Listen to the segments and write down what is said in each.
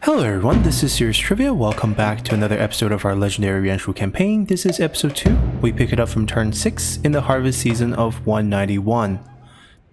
Hello everyone, this is Serious Trivia. Welcome back to another episode of our legendary Yuan Shu campaign. This is episode 2. We pick it up from turn 6 in the harvest season of 191.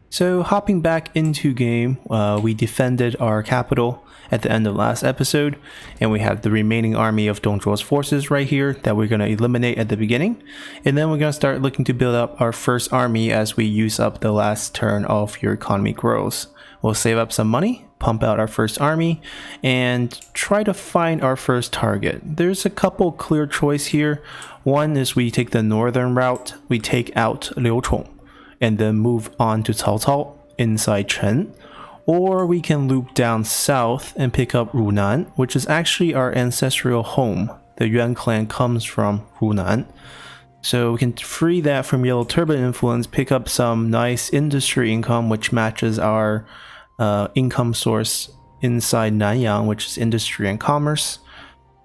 So hopping back into game, we defended our capital at the end of last episode, and we have the remaining army of Dong Zhuo's forces right here that we're going to eliminate at the beginning. And then we're going to start looking to build up our first army as we use up the last turn of your economy growth. We'll save up some money, pump out our first army, and try to find our first target. There's a couple clear choice here. One is we take the northern route, we take out Liu Chong, and then move on to Cao Cao inside Chen. Or we can loop down south and pick up Runan, which is actually our ancestral home. The Yuan clan comes from Runan. So we can free that from Yellow Turban influence, pick up some nice industry income, which matches our income source inside Nanyang, which is industry and commerce.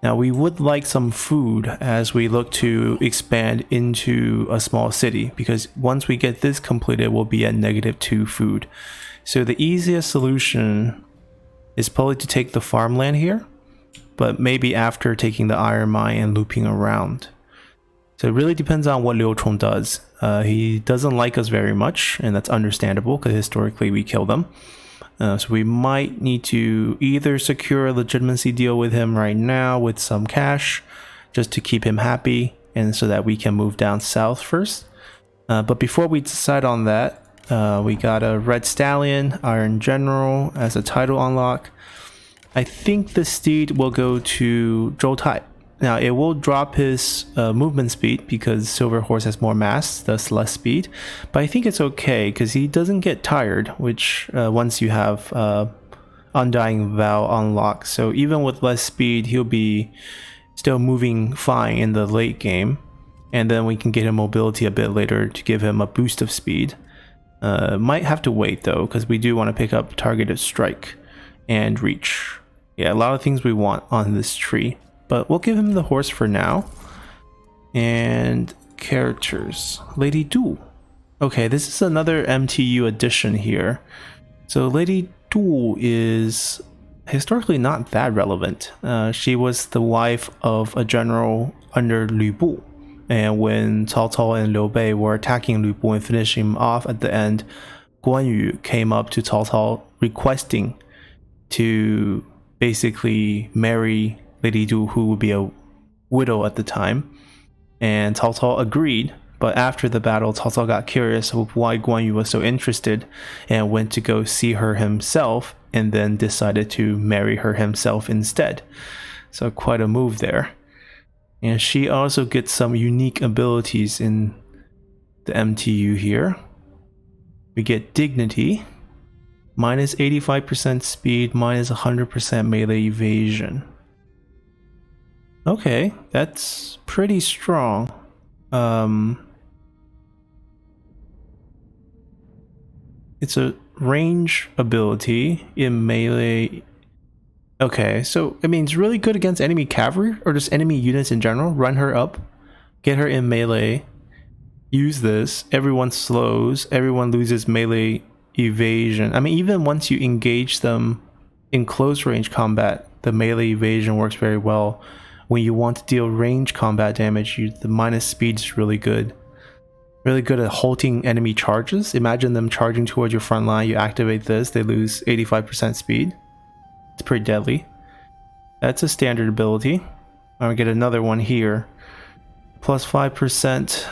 Now we would like some food as we look to expand into a small city, because once we get this completed, we'll be at -2 food. So the easiest solution is probably to take the farmland here, but maybe after taking the iron mine and looping around. So it really depends on what Liu Chong does. He doesn't like us very much, and that's understandable because historically we killed him. So we might need to either secure a legitimacy deal with him right now with some cash, just to keep him happy, and so that we can move down south first. But before we decide on that, we got a Red Stallion, Iron General as a title unlock. I think the steed will go to Zhou Tai. Now it will drop his movement speed because Silver Horse has more mass, thus less speed. But I think it's okay because he doesn't get tired, which once you have Undying Vow unlocked. So even with less speed, he'll be still moving fine in the late game. And then we can get him mobility a bit later to give him a boost of speed. Might have to wait though, because we do want to pick up targeted strike and reach. Yeah, a lot of things we want on this tree. But we'll give him the horse for now. And characters. Lady Du. Okay, this is another MTU addition here. So Lady Du is historically not that relevant. She was the wife of a general under Lu Bu. And when Cao Cao and Liu Bei were attacking Lu Bu and finishing him off at the end, Guan Yu came up to Cao Cao requesting to basically marry Lady Du, who would be a widow at the time. And Cao Cao agreed, but after the battle, Cao Cao got curious of why Guan Yu was so interested and went to go see her himself, and then decided to marry her himself instead. So quite a move there. And she also gets some unique abilities in the MTU here. We get Dignity, minus 85% speed, minus 100% melee evasion. Okay, that's pretty strong. It's a range ability in melee. Okay, so I mean, it's really good against enemy cavalry or just enemy units in general. Run her up, get her in melee, use this, everyone slows, everyone loses melee evasion. I mean, even once you engage them in close range combat, the melee evasion works very well. When you want to deal range combat damage, the minus speed is really good. Really good at halting enemy charges. Imagine them charging towards your front line, you activate this, they lose 85% speed. It's pretty deadly. That's a standard ability. I'm gonna get another one here. Plus 5%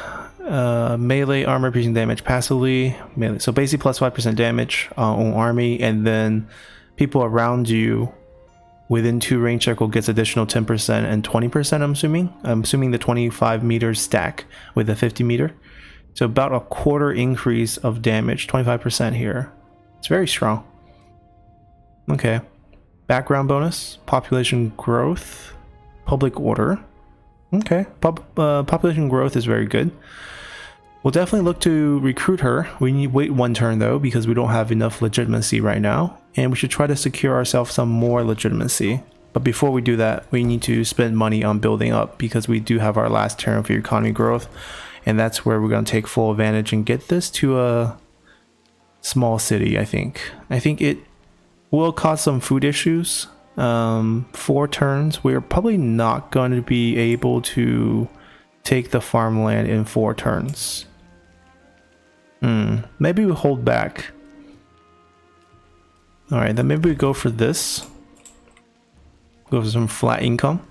melee armor piercing damage passively. Melee. So basically plus 5% damage on army, and then people around you within 2 range circle gets additional 10% and 20%, I'm assuming. I'm assuming the 25 meters stack with the 50 meter. So about a quarter increase of damage, 25% here. It's very strong. Okay. Background bonus, population growth, public order. Okay, population growth is very good. We'll definitely look to recruit her. We need to wait 1 turn though, because we don't have enough legitimacy right now. And we should try to secure ourselves some more legitimacy. But before we do that, we need to spend money on building up, because we do have our last turn for economy growth. And that's where we're going to take full advantage and get this to a small city, I think. I think it will cause some food issues. 4 turns. We're probably not going to be able to take the farmland in 4 turns. Maybe we hold back. Alright, then maybe we go for this. Go for some flat income.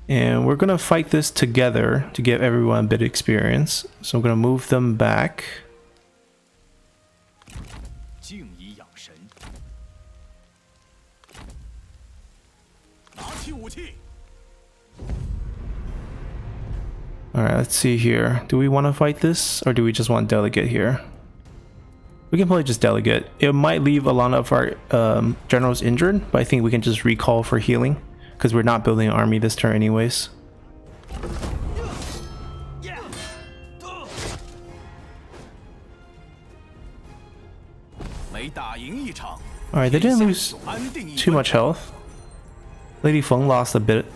And we're gonna fight this together to give everyone a bit of experience. So I'm gonna move them back. Alright, let's see here. Do we want to fight this, or do we just want delegate here? We can probably just delegate. It might leave a lot of our generals injured, but I think we can just recall for healing, because we're not building an army this turn anyways. Alright, they didn't lose too much health. Lady Feng lost a bit.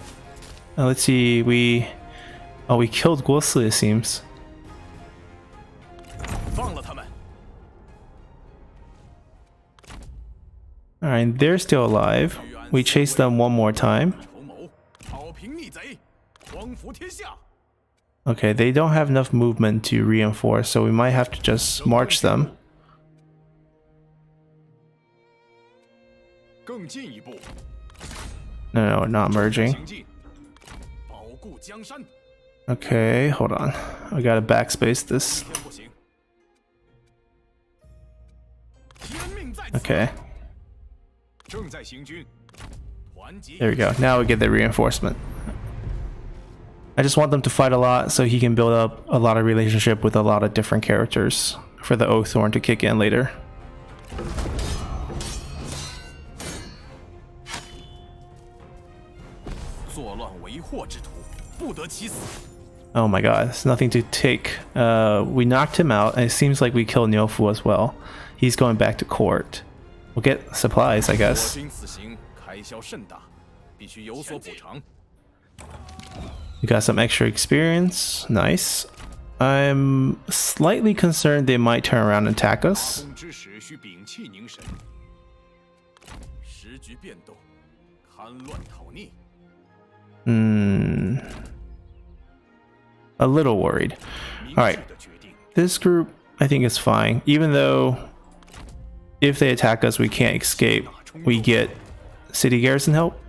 Let's see, we killed Guo Si, it seems. Alright, they're still alive. We chase them one more time. Okay, they don't have enough movement to reinforce, so we might have to just march them. No, not merging. Okay, hold on. I gotta backspace this. Okay. There we go. Now we get the reinforcement. I just want them to fight a lot so he can build up a lot of relationship with a lot of different characters for the Oaththorn to kick in later. Oh my god, it's nothing to take. We knocked him out, and it seems like we killed Niufu as well. He's going back to court. We'll get supplies, I guess. We got some extra experience. Nice. I'm slightly concerned they might turn around and attack us. A little worried. Alright. This group, I think, is fine. Even though if they attack us, we can't escape. We get city garrison help.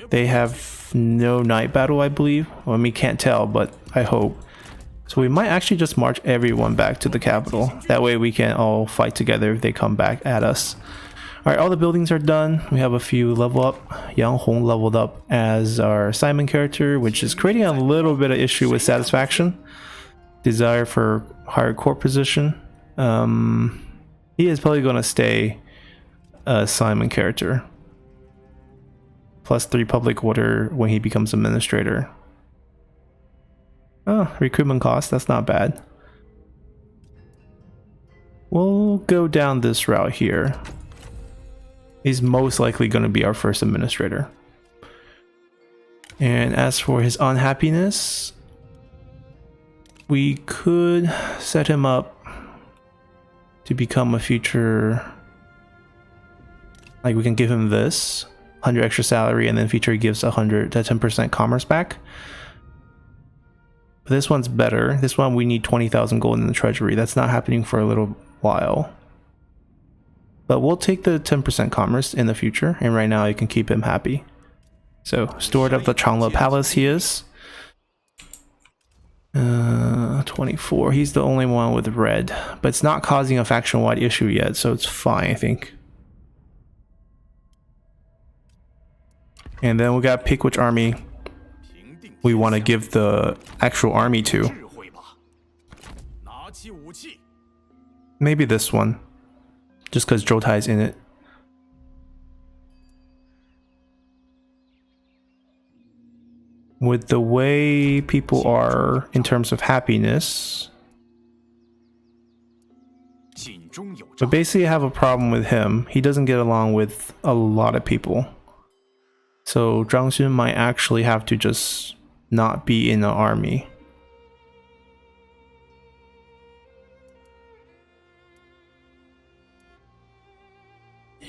They have no night battle, I believe. Well, we can't tell, but I hope. So we might actually just march everyone back to the capital. That way we can all fight together if they come back at us. Alright, all the buildings are done. We have a few level up. Yang Hong leveled up as our Simon character, which is creating a little bit of issue with satisfaction. Desire for higher court position. He is probably going to stay a Simon character. +3 public order when he becomes administrator. Oh, recruitment cost, that's not bad. We'll go down this route here. He's most likely going to be our first administrator. And as for his unhappiness, we could set him up to become a future, like we can give him this 100 extra salary, and then future he gives 100 to 10% commerce back. But this one's better. This one we need 20,000 gold in the treasury. That's not happening for a little while. But we'll take the 10% commerce in the future, and right now you can keep him happy. So, steward of the Changla Palace he is. 24. He's the only one with red, but it's not causing a faction-wide issue yet, so it's fine, I think. And then we gotta pick which army we want to give the actual army to. Maybe this one, just because Zhoutai's in it. With the way people are in terms of happiness, but basically I have a problem with him. He doesn't get along with a lot of people. So Zhang Xun might actually have to just not be in the army.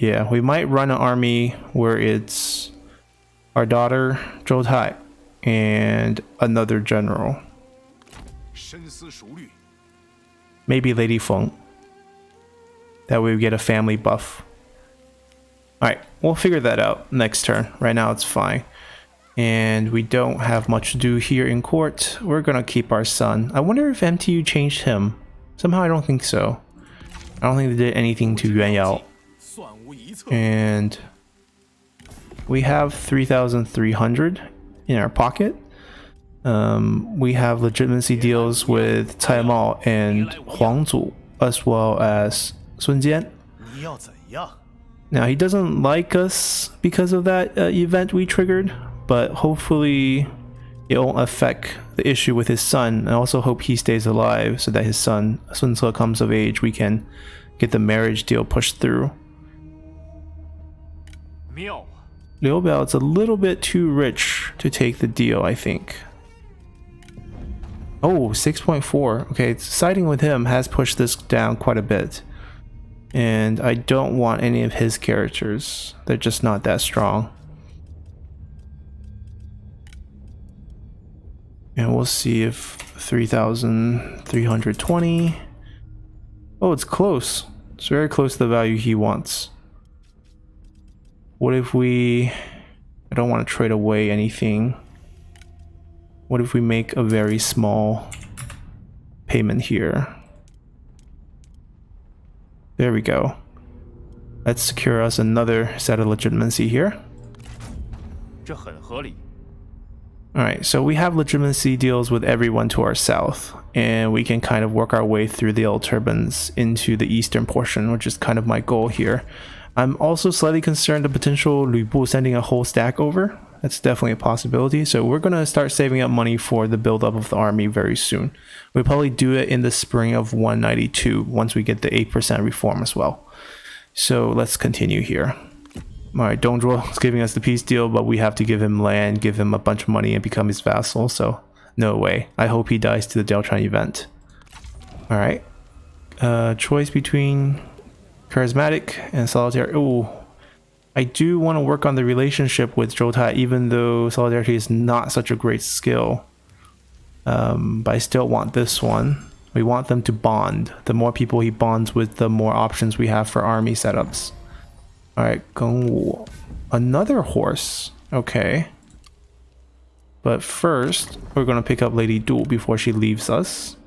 Yeah, we might run an army where it's our daughter, Zhou Tai, and another general. Maybe Lady Feng. That way we get a family buff. Alright, we'll figure that out next turn. Right now it's fine. And we don't have much to do here in court. We're gonna keep our son. I wonder if MTU changed him. Somehow I don't think so. I don't think they did anything to Yuan Yao. And we have 3,300 in our pocket. We have legitimacy deals with Cai Mao and Huang Zu, as well as Sun Jian. Now he doesn't like us because of that event we triggered, but hopefully it won't affect the issue with his son. I also hope he stays alive so that his son, Sun Ce, comes of age, we can get the marriage deal pushed through. Liu Biao is a little bit too rich to take the deal, I think. Oh, 6.4. Okay, siding with him has pushed this down quite a bit. And I don't want any of his characters. They're just not that strong. And we'll see if 3,320. Oh, it's close. It's very close to the value he wants. What if we... I don't want to trade away anything. What if we make a very small payment here? There we go. Let's secure us another set of legitimacy here. Alright, so we have legitimacy deals with everyone to our south, and we can kind of work our way through the old turbans into the eastern portion, which is kind of my goal here. I'm also slightly concerned of potential Lu Bu sending a whole stack over. That's definitely a possibility, so we're going to start saving up money for the buildup of the army very soon. We'll probably do it in the spring of 192 once we get the 8% reform as well. So let's continue here. Alright, Dongzhuo is giving us the peace deal, but we have to give him land, give him a bunch of money, and become his vassal, so no way. I hope he dies to the Diaochan event. Alright. Choice between charismatic and solitary. Ooh. I do want to work on the relationship with Zhou Tai, even though solidarity is not such a great skill. But I still want this one. We want them to bond. The more people he bonds with, the more options we have for army setups. Alright, Gengwu. Another horse. Okay. But first, we're going to pick up Lady Du before she leaves us.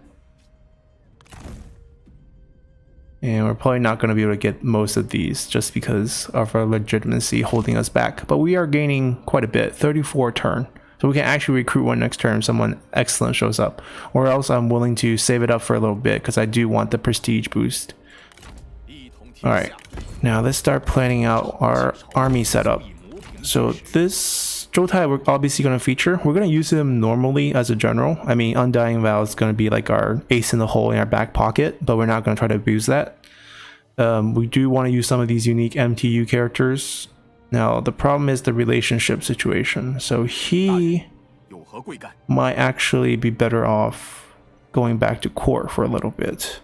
And we're probably not going to be able to get most of these just because of our legitimacy holding us back. But we are gaining quite a bit, 34 turn. So we can actually recruit one next turn if someone excellent shows up. Or else I'm willing to save it up for a little bit because I do want the prestige boost. Alright, now let's start planning out our army setup. So this Zhou Tai we're obviously going to feature. We're going to use him normally as a general. I mean, Undying Vow is going to be like our ace in the hole in our back pocket, but we're not going to try to abuse that. We do want to use some of these unique MTU characters. Now, the problem is the relationship situation. So he might actually be better off going back to court for a little bit.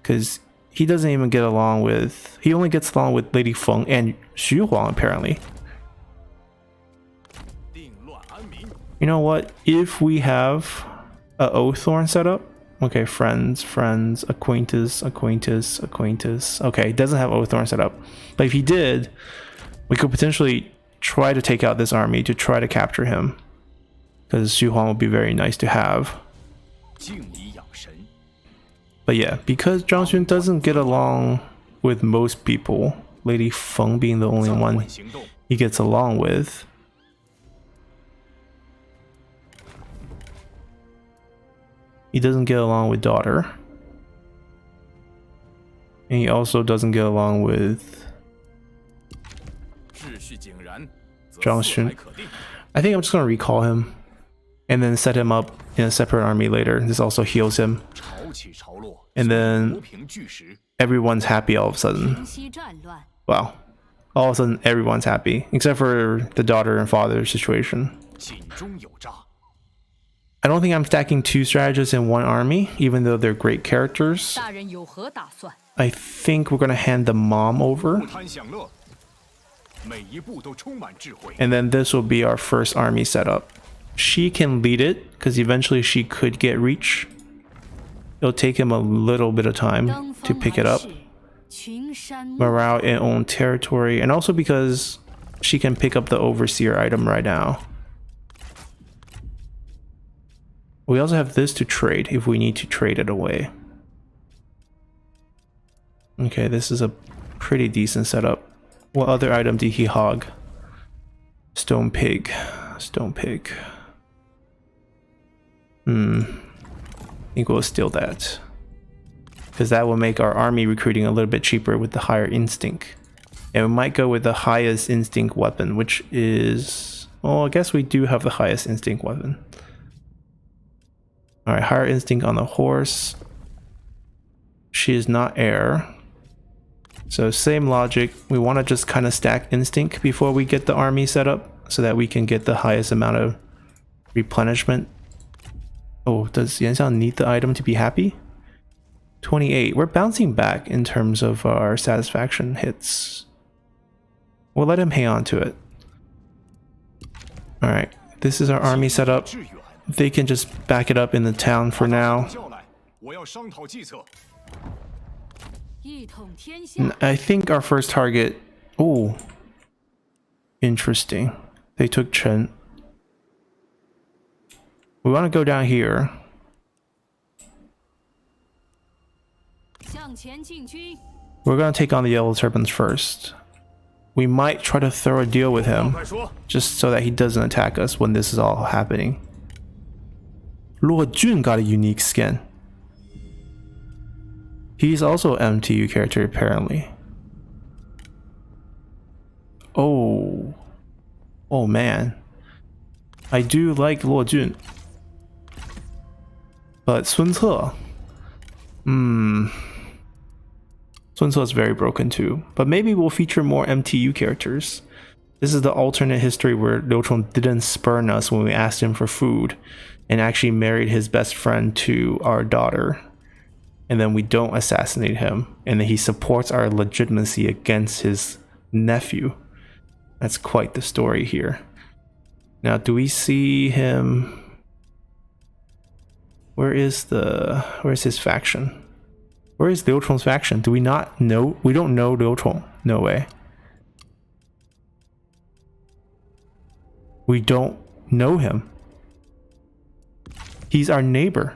Because he doesn't even get along with... He only gets along with Lady Feng and Xu Huang, apparently. You know what? If we have a Oaththorn setup... Okay, friends, acquaintance. Okay, it doesn't have Oaththorn set up. But if he did, we could potentially try to take out this army to try to capture him. Because Xu Huang would be very nice to have. But yeah, because Zhang Xun doesn't get along with most people, Lady Feng being the only one he gets along with. He doesn't get along with daughter. And he also doesn't get along with Zhang Xun. I think I'm just going to recall him and then set him up in a separate army later. This also heals him. And then everyone's happy all of a sudden. Wow. All of a sudden everyone's happy, except for the daughter and father situation. I don't think I'm stacking two strategists in one army, even though they're great characters. I think we're gonna hand the mom over. And then this will be our first army setup. She can lead it, because eventually she could get reach. It'll take him a little bit of time to pick it up. Morale in own territory, and also because she can pick up the overseer item right now. We also have this to trade if we need to trade it away. Okay, this is a pretty decent setup. What other item did he hog? Stone pig. Stone pig. I think we'll steal that, because that will make our army recruiting a little bit cheaper with the higher instinct. And we might go with the highest instinct weapon, which is... well, I guess we do have the highest instinct weapon. Alright, higher instinct on the horse. She is not air. So same logic. We want to just kind of stack instinct before we get the army set up, so that we can get the highest amount of replenishment. Oh, does Yanxiang need the item to be happy? 28. We're bouncing back in terms of our satisfaction hits. We'll let him hang on to it. Alright, this is our army setup. They can just back it up in the town for now. I think our first target... oh, interesting. They took Chen. We want to go down here. We're going to take on the Yellow Turbans first. We might try to throw a deal with him, just so that he doesn't attack us when this is all happening. Luo Jun got a unique skin. He's also an MTU character, apparently. Oh. Oh man. I do like Luo Jun. But Sun Ce... Sun Ce is very broken too. But maybe we'll feature more MTU characters. This is the alternate history where Liu Chong didn't spurn us when we asked him for food, and actually married his best friend to our daughter. And then we don't assassinate him, and then he supports our legitimacy against his nephew. That's quite the story here. Now, do we see him? Where's his faction? Where is Liu Chong's faction? Do we not know? We don't know Liu Chong. No way. We don't know him. He's our neighbor.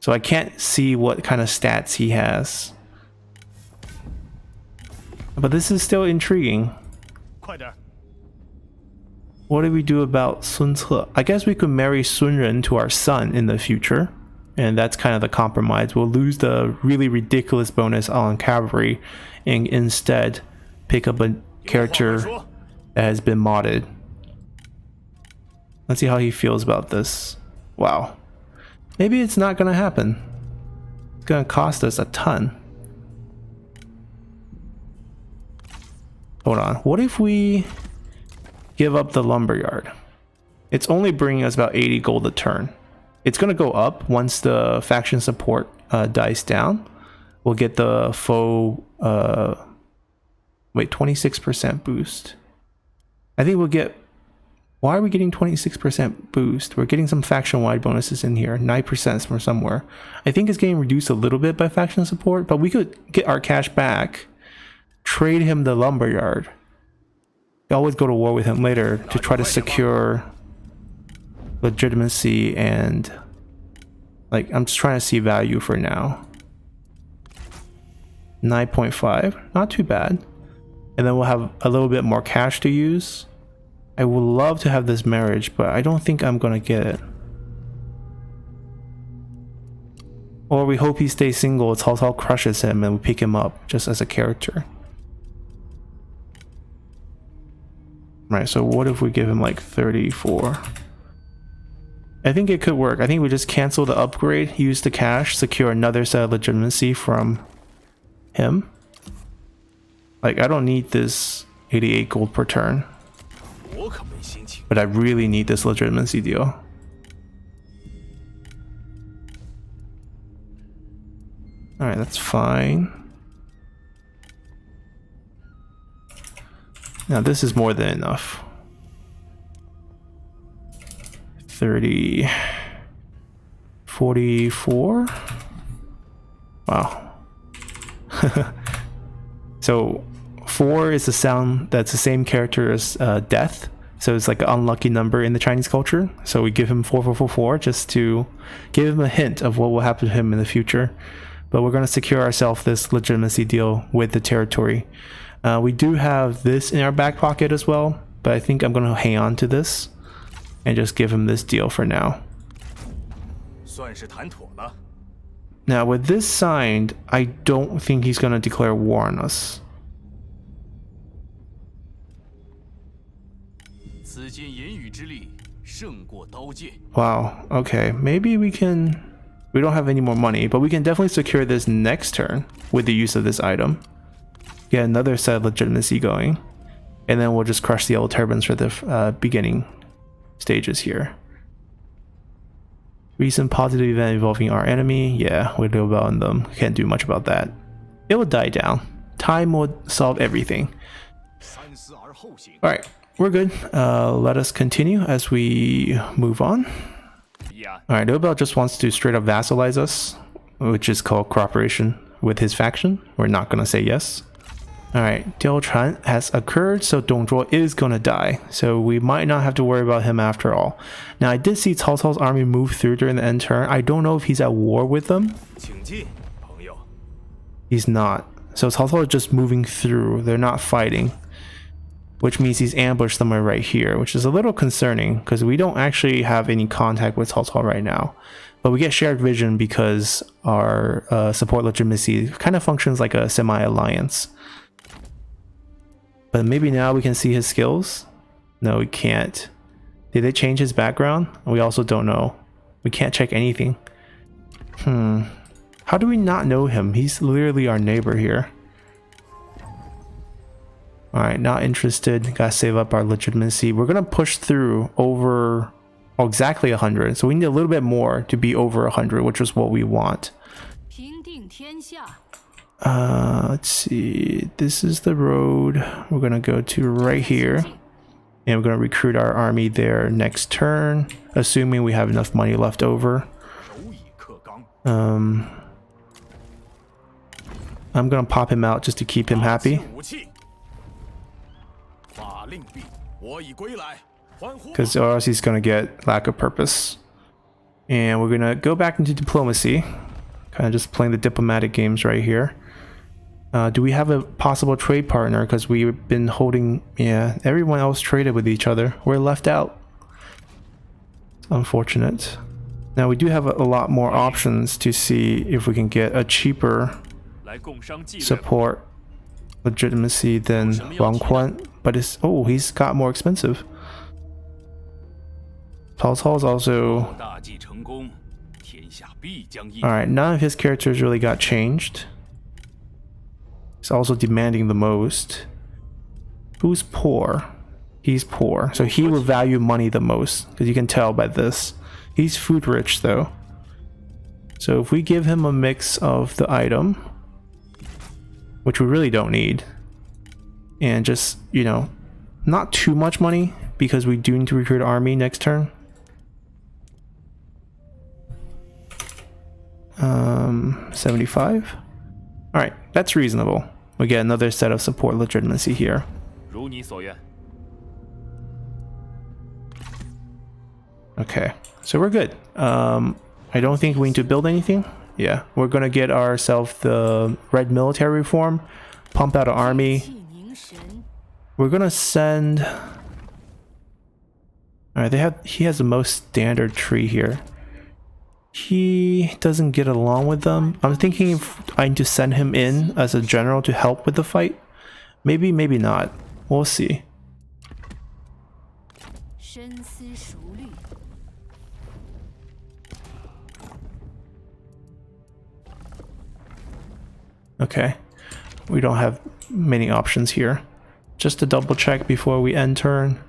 So I can't see what kind of stats he has. But this is still intriguing. What do we do about Sun Ce? I guess we could marry Sun Ren to our son in the future. And that's kind of the compromise. We'll lose the really ridiculous bonus on cavalry and instead pick up a character that has been modded. Let's see how he feels about this. Wow. Maybe it's not gonna happen. It's gonna cost us a ton. Hold on. What if we give up the lumberyard? It's only bringing us about 80 gold a turn. It's gonna go up once the faction support dies down. We'll get the faux 26% boost. I think we'll get... why are we getting 26% boost? We're getting some faction-wide bonuses in here. 9% from somewhere. I think it's getting reduced a little bit by faction support, but we could get our cash back, trade him the lumberyard. We always go to war with him later to try to secure legitimacy, and like, I'm just trying to see value for now. 9.5, not too bad. And then we'll have a little bit more cash to use. I would love to have this marriage, but I don't think I'm gonna get it. Or we hope he stays single, Cao Cao crushes him and we pick him up just as a character. Right, so what if we give him like 34? I think it could work. I think we just cancel the upgrade, use the cash, secure another set of legitimacy from him. Like, I don't need this 88 gold per turn, but I really need this legitimacy deal. Alright, that's fine. Now this is more than enough. 30, 44. Wow. So 4 is a sound that's the same character as death. So it's like an unlucky number in the Chinese culture. So we give him 4444 just to give him a hint of what will happen to him in the future. But we're going to secure ourselves this legitimacy deal with the territory. We do have this in our back pocket as well, but I think I'm going to hang on to this and just give him this deal for now. Now with this signed, I don't think he's going to declare war on us. Wow, okay, maybe we can... We don't have any more money, but we can definitely secure this next turn with the use of this item. Get another set of legitimacy going. And then we'll just crush the yellow turbans for the beginning stages here. Recent positive event involving our enemy. Yeah, we know about them. Can't do much about that. It will die down. Time will solve everything. Alright, we're good. Let us continue as we move on. Alright, Nobel just wants to straight up vassalize us, which is called cooperation with his faction. We're not going to say yes. Alright, Diao has occurred, so Dong Zhuo is going to die. So we might not have to worry about him after all. Now, I did see Cao Cao's army move through during the end turn. I don't know if he's at war with them. He's not. So Cao Cao is just moving through. They're not fighting. Which means he's ambushed somewhere right here, which is a little concerning because we don't actually have any contact with Cao Cao right now. But we get shared vision because our support legitimacy kind of functions like a semi-alliance. But maybe now we can see his skills? No, we can't. Did they change his background? We also don't know. We can't check anything. How do we not know him? He's literally our neighbor here. Alright, not interested. Gotta save up our legitimacy. We're gonna push through over exactly 100. So we need a little bit more to be over 100, which is what we want. Let's see. This is the road we're gonna go to right here. And we're gonna recruit our army there next turn, assuming we have enough money left over. I'm gonna pop him out just to keep him happy. Because or else he's gonna get lack of purpose. And we're gonna go back into diplomacy. Kind of just playing the diplomatic games right here. Do we have a possible trade partner? Because we've been holding... Yeah, everyone else traded with each other. We're left out. It's unfortunate. Now we do have a lot more options to see if we can get a cheaper support legitimacy than Wang Quan, but it's he's got more expensive. Cao Cao's also... Alright, none of his characters really got changed. He's also demanding the most. Who's poor? He's poor, so he will value money the most, because you can tell by this. He's food rich though. So if we give him a mix of the item, which we really don't need, and just, you know, not too much money because we do need to recruit an army next turn. 75. All right, that's reasonable. We get another set of support legitimacy here. Okay, so we're good. I don't think we need to build anything. Yeah, we're gonna get ourselves the red military reform, pump out an army. We're gonna send... Alright, he has the most standard tree here. He doesn't get along with them. I'm thinking if I need to send him in as a general to help with the fight. Maybe, maybe not. We'll see. Okay, we don't have many options here. Just to double check before we end turn.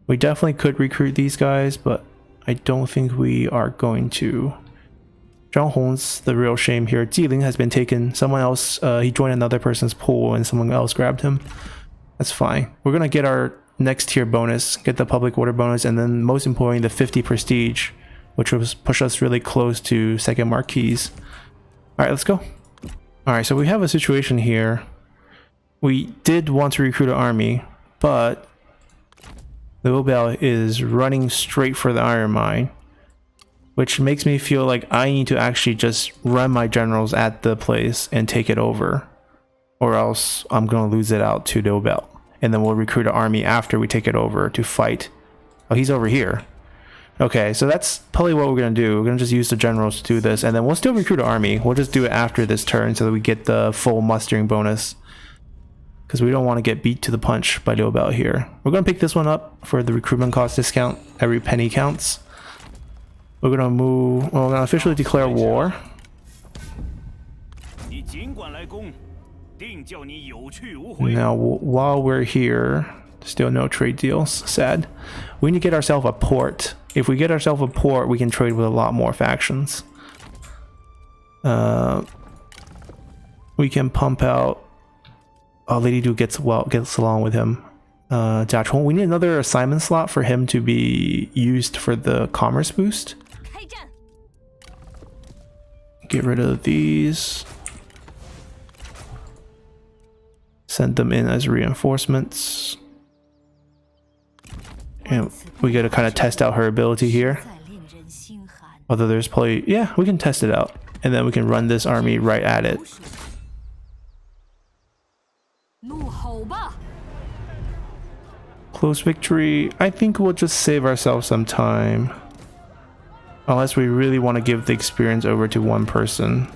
We definitely could recruit these guys, but I don't think we are going to Zhang Hong's the real shame here. Jiling has been taken. Someone else, he joined another person's pool and someone else grabbed him. That's fine. We're gonna get our next tier bonus, get the public order bonus, and then most importantly, the 50 prestige, which will push us really close to second marquise. Alright, let's go. Alright, so we have a situation here. We did want to recruit an army, but the Obel is running straight for the iron mine, which makes me feel like I need to actually just run my generals at the place and take it over, or else I'm gonna lose it out to the Obel, and then we'll recruit an army after we take it over to fight. Oh, he's over here. Okay, so that's probably what we're gonna do. We're gonna just use the generals to do this, and then we'll still recruit an army. We'll just do it after this turn so that we get the full mustering bonus, because we don't want to get beat to the punch by the Obel here. We're gonna pick this one up for the recruitment cost discount. Every penny counts. We're gonna move. Well, we're gonna officially declare war. Now, while we're here, still no trade deals. Sad. We need to get ourselves a port. If we get ourselves a port, we can trade with a lot more factions. We can pump out. Oh, Lady Du gets along with him. Jia Chong. We need another assignment slot for him to be used for the commerce boost. Get rid of these. Send them in as reinforcements. And we gotta kind of test out her ability here. Although there's probably, yeah, we can test it out. And then we can run this army right at it. Close victory. I think we'll just save ourselves some time. Unless we really want to give the experience over to one person.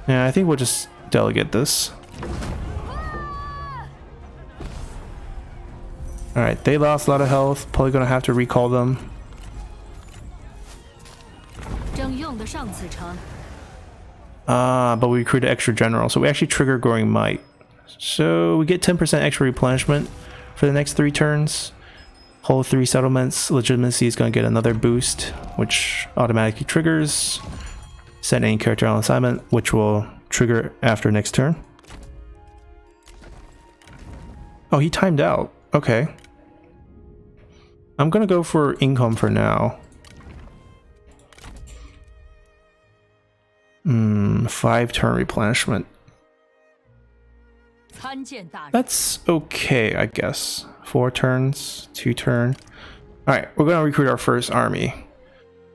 Yeah, I think we'll just delegate this. Alright, they lost a lot of health. Probably gonna have to recall them. But we recruited extra general, so we actually trigger growing might. So we get 10% extra replenishment for the next 3 turns. Whole 3 settlements. Legitimacy is going to get another boost, which automatically triggers. Send any character on assignment, which will trigger after next turn. Oh, he timed out. Okay. I'm going to go for income for now. 5 turn replenishment. That's okay, I guess. 4 turns, 2 turn. Alright, we're gonna recruit our first army.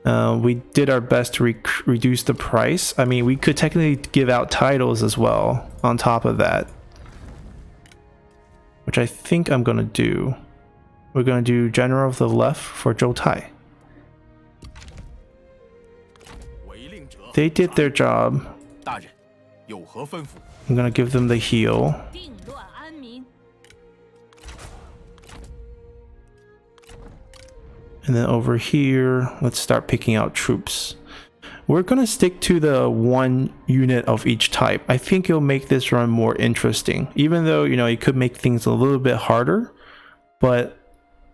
We did our best to reduce the price. I mean, we could technically give out titles as well on top of that, which I think I'm gonna do. We're gonna do General of the Left for Zhou Tai. They did their job. I'm gonna give them the heal. And then over here, let's start picking out troops. We're gonna stick to the 1 unit of each type. I think it'll make this run more interesting, even though, you know, it could make things a little bit harder, but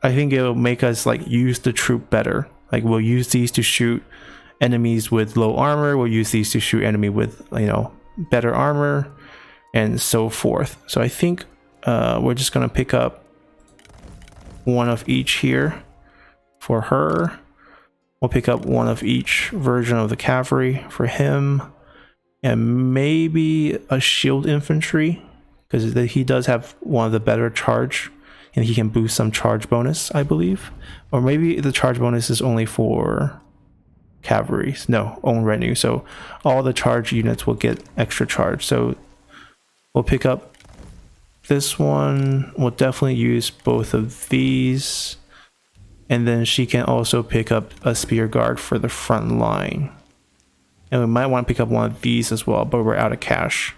I think it'll make us like use the troop better. Like we'll use these to shoot enemies with low armor. We'll use these to shoot enemy with, you know, better armor and so forth. So I think we're just gonna pick up 1 of each here. For her, we'll pick up 1 of each version of the cavalry for him, and maybe a shield infantry, because he does have one of the better charge, and he can boost some charge bonus, I believe. Or maybe the charge bonus is only for cavalry. No, own retinue. So all the charge units will get extra charge. So we'll pick up this one. We'll definitely use both of these. And then she can also pick up a spear guard for the front line. And we might want to pick up 1 of these as well, but we're out of cash.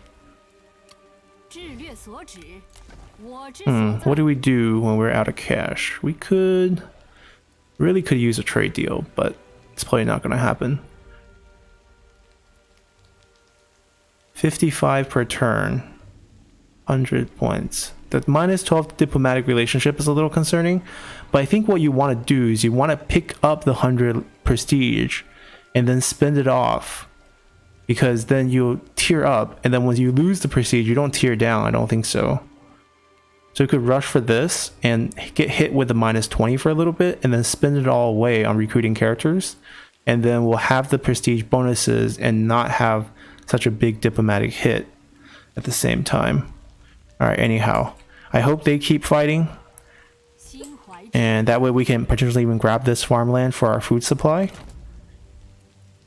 What do we do when we're out of cash? We really could use a trade deal, but it's probably not going to happen. 55 per turn. 100 points. The minus 12 diplomatic relationship is a little concerning, but I think what you want to do is you want to pick up the 100 prestige and then spend it off, because then you'll tier up, and then when you lose the prestige, you don't tier down. I don't think so. So you could rush for this and get hit with the -20 for a little bit, and then spend it all away on recruiting characters, and then we'll have the prestige bonuses and not have such a big diplomatic hit at the same time. All right, anyhow, I hope they keep fighting, and that way we can potentially even grab this farmland for our food supply.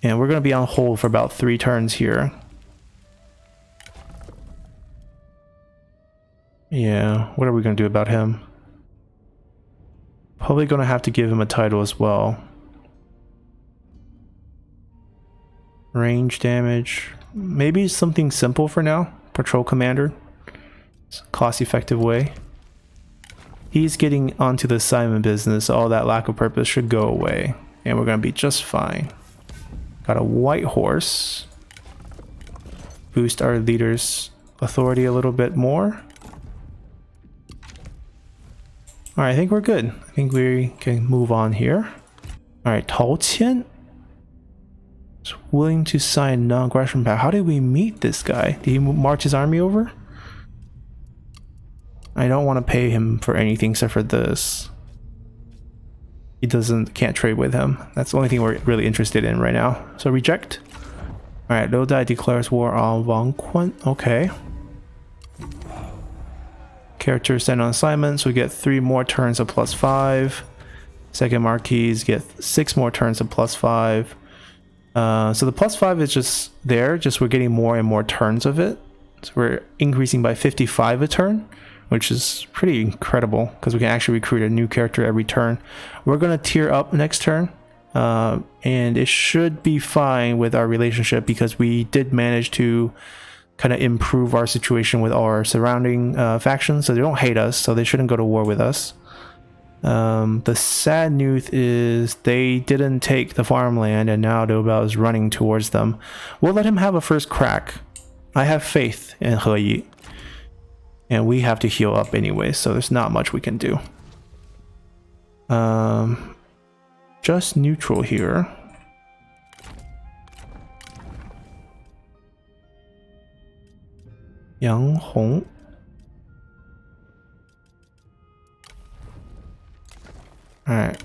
And we're going to be on hold for about 3 turns here. Yeah, what are we going to do about him? Probably going to have to give him a title as well. Range damage. Maybe something simple for now. Patrol commander. Cost-effective way. He's getting onto the assignment business. All that lack of purpose should go away. And we're going to be just fine. Got a white horse. Boost our leader's authority a little bit more. Alright, I think we're good. I think we can move on here. Alright, Tao Qian is willing to sign non-aggression pact. How did we meet this guy? Did he march his army over? I don't want to pay him for anything except for this. He can't trade with him. That's the only thing we're really interested in right now. So reject. Alright, Liu Dai declares war on Wang Quan. Okay. Character sent on assignment, so we get 3 more turns of +5. Second Marquis get 6 more turns of +5. So the +5 is just there, just we're getting more and more turns of it. So we're increasing by 55 a turn, which is pretty incredible because we can actually recruit a new character every turn. We're going to tier up next turn, and it should be fine with our relationship because we did manage to kind of improve our situation with our surrounding factions, so they don't hate us, so they shouldn't go to war with us. The sad news is they didn't take the farmland, and now Liu Biao is running towards them. We'll let him have a first crack. I have faith in He Yi. And we have to heal up anyway, so there's not much we can do. Just neutral here. Yang Hong. Alright.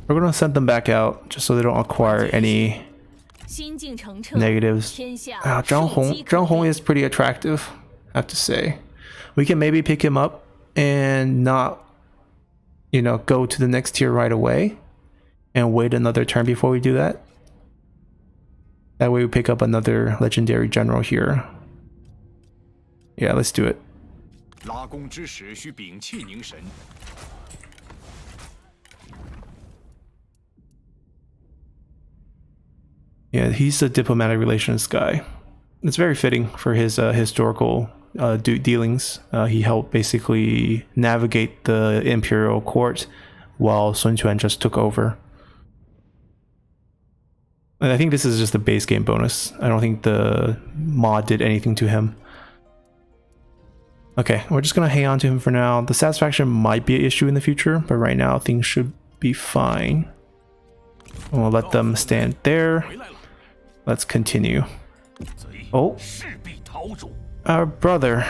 We're gonna send them back out just so they don't acquire any negatives. Zhang Hong is pretty attractive, I have to say. We can maybe pick him up and not, you know, go to the next tier right away and wait another turn before we do that. That way we pick up another legendary general here. Yeah, let's do it. Yeah, he's a diplomatic relations guy. It's very fitting for his historical dealings. He helped basically navigate the imperial court while Sun Quan just took over. And I think this is just a base game bonus. I don't think the mod did anything to him. Okay, we're just gonna hang on to him for now. The satisfaction might be an issue in the future, but right now things should be fine. We'll let them stand there. Let's continue. Oh, our brother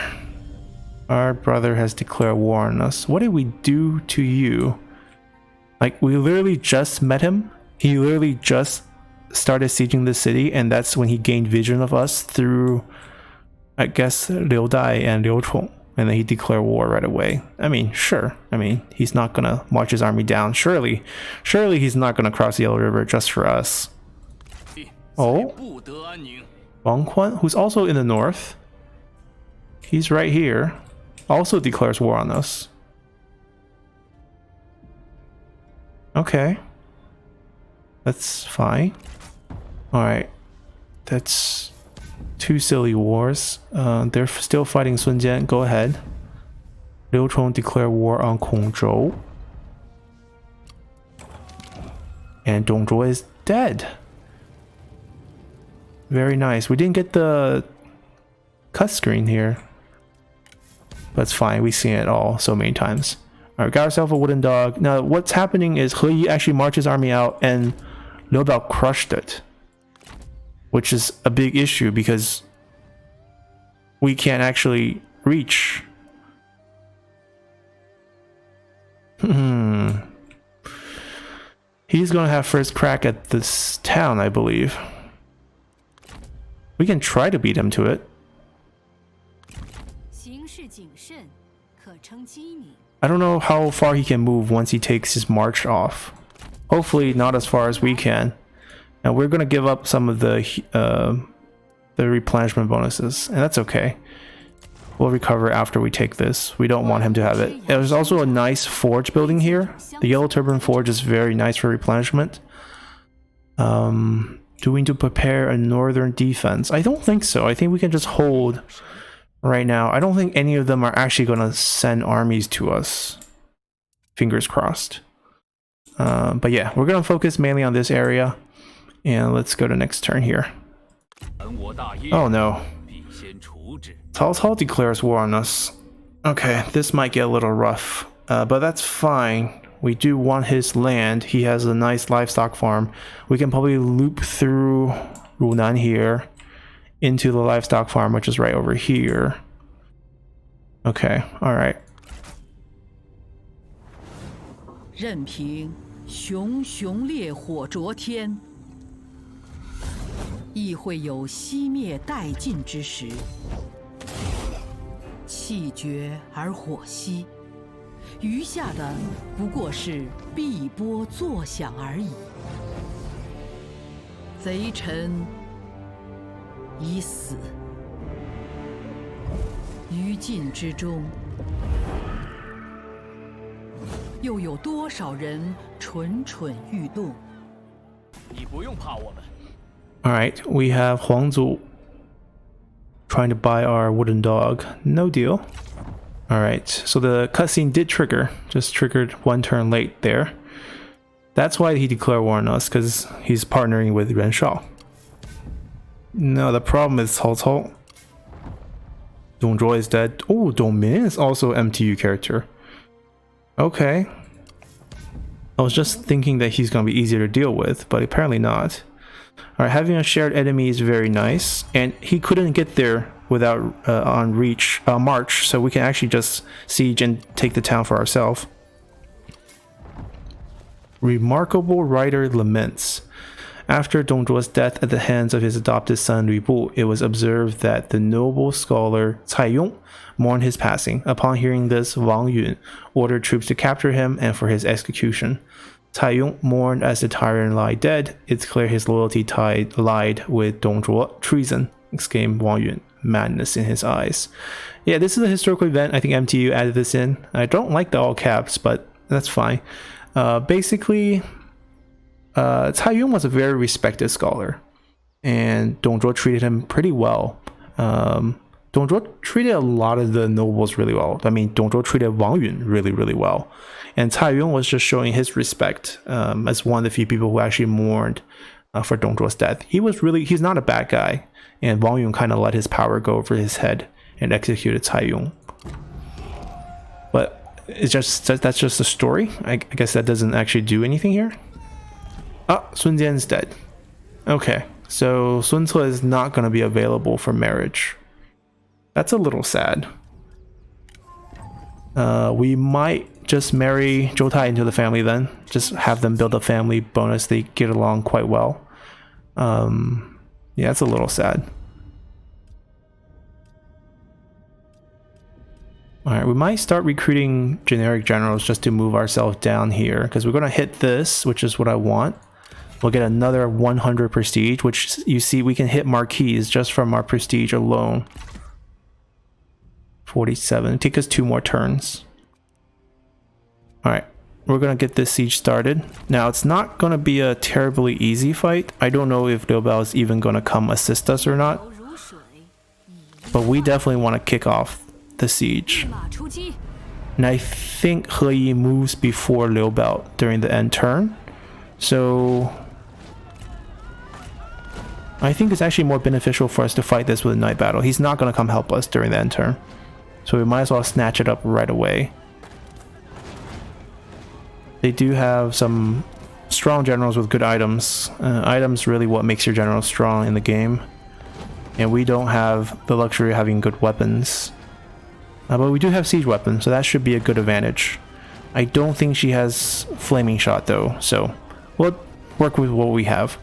has declared war on us. What did we do to you? Like, we literally just met him. He literally just started sieging the city, and that's when he gained vision of us through, I guess, Liu Dai and Liu Chong, and then he declared war right away. I mean, sure. I mean, he's not gonna march his army down. Surely he's not gonna cross the Yellow River just for us. Oh, Wang Quan, who's also in the north. He's right here. Also declares war on us. Okay. That's fine. Alright. That's 2 silly wars. They're still fighting Sun Jian. Go ahead. Liu Chong declare war on Kongzhou. And Dongzhuo is dead. Very nice. We didn't get the cut screen here. But it's fine. We've seen it all so many times. Alright, got ourselves a wooden dog. Now, what's happening is He Yi actually marched his army out and Liu Biao crushed it. which is a big issue because we can't actually reach. He's gonna have first crack at this town, I believe. We can try to beat him to it. I don't know how far he can move once he takes his march off. Hopefully not as far as we can. Now we're gonna give up some of the replenishment bonuses, and that's okay. We'll recover after we take this. We don't want him to have it. There's also a nice forge building here. The Yellow Turban Forge is very nice for replenishment. Do we need to prepare a northern defense? I don't think so. I think we can just hold right now. I don't think any of them are actually going to send armies to us. Fingers crossed. But yeah, we're going to focus mainly on this area. And let's go to next turn here. Oh no. Cao Cao declares war on us. Okay, this might get a little rough. But that's fine. We do want his land. He has a nice livestock farm. We can probably loop through Runan here into the livestock farm, which is right over here. Okay, alright. 任凭熊熊烈火灼天，亦会有熄灭殆尽之时。气绝而火熄，余下的不过是碧波作响而已。贼臣已死，于禁之中，又有多少人蠢蠢欲动？你不用怕我们。Alright, we have Huangzu trying to buy our wooden dog. No deal. Alright, so the cutscene did trigger. Just triggered one turn late there. That's why he declared war on us, because he's partnering with Yuan Shu. No, the problem is Cao Cao. Dongzhuo is dead. Oh, Dongmin is also an MTU character. Okay. I was just thinking that he's going to be easier to deal with, but apparently not. Alright, having a shared enemy is very nice, and he couldn't get there without on march, so we can actually just siege and take the town for ourselves. Remarkable writer laments. After Dongzhuo's death at the hands of his adopted son Lu Bu, it was observed that the noble scholar Cai Yong mourned his passing. Upon hearing this, Wang Yun ordered troops to capture him and for his execution. Cai Yong mourned as the tyrant lay dead. It's clear his loyalty lied with Dongzhuo. Treason, exclaimed Wang Yun, madness in his eyes. Yeah, this is a historical event. I think MTU added this in. I don't like the all caps, but that's fine. Basically, Cai Yong was a very respected scholar, and Dongzhuo treated him pretty well. Dongzhuo treated a lot of the nobles really well. I mean, Dongzhuo treated Wang Yun really, really well. And Cai Yong was just showing his respect as one of the few people who actually mourned for Dongzhuo's death. He's not a bad guy. And Wang Yun kind of let his power go over his head and executed Cai Yong. But that's just a story. I guess that doesn't actually do anything here. Ah, Sun Jian's dead. Okay, so Sun Ce is not going to be available for marriage. That's a little sad. We might just marry Zhou Tai into the family then. Just have them build a family bonus. They get along quite well. Yeah, it's a little sad. Alright, we might start recruiting generic generals just to move ourselves down here. Because we're going to hit this, which is what I want. We'll get another 100 prestige, which you see we can hit marquis just from our prestige alone. 47. Take us 2 more turns. Alright, we're gonna get this siege started. Now, it's not gonna be a terribly easy fight. I don't know if Liu Biao is even gonna come assist us or not. But we definitely want to kick off the siege. And I think He Yi moves before Liu Biao during the end turn. So I think it's actually more beneficial for us to fight this with a night battle. He's not gonna come help us during the end turn. So we might as well snatch it up right away. They do have some strong generals with good items. Items really what makes your general strong in the game. And we don't have the luxury of having good weapons. But we do have siege weapons, so that should be a good advantage. I don't think she has flaming shot though, so we'll work with what we have.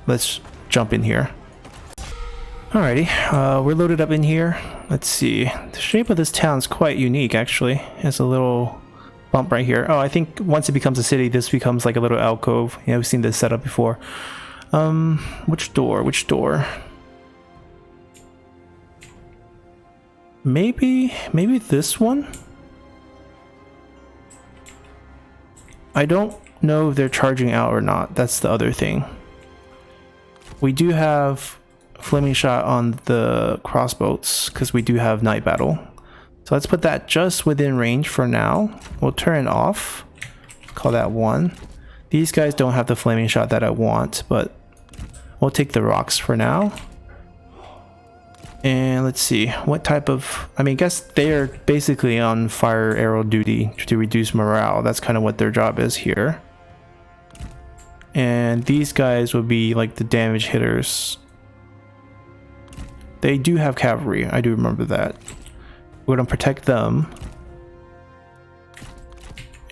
Let's jump in here. Alrighty, we're loaded up in here. Let's see. The shape of this town is quite unique actually. It has a little bump right here. Oh, I think once it becomes a city, this becomes like a little alcove. Yeah, we've seen this setup before. Which door? Which door? Maybe this one? I don't know if they're charging out or not. That's the other thing. We do have flaming shot on the crossbows because we do have night battle. So let's put that just within range for now. We'll turn it off. Call that 1. These guys don't have the flaming shot that I want, but we'll take the rocks for now. And let's see what type of, I guess they're basically on fire arrow duty to reduce morale. That's kind of what their job is here. And these guys would be like the damage hitters. They do have cavalry, I do remember that. We're gonna protect them.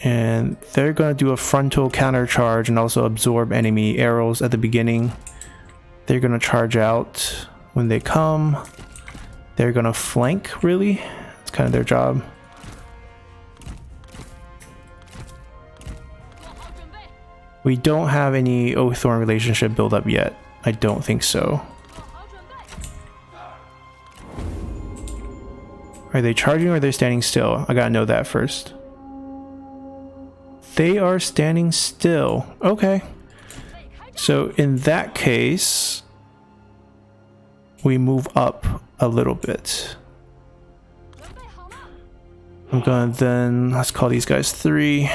And they're gonna do a frontal counter charge and also absorb enemy arrows at the beginning. They're gonna charge out when they come. They're gonna flank, really. It's kind of their job. We don't have any Oaththorn relationship build up yet. I don't think so. Are they charging or are they standing still? I gotta know that first. They are standing still. Okay. So in that case, we move up a little bit. I'm gonna then, let's call these guys 3.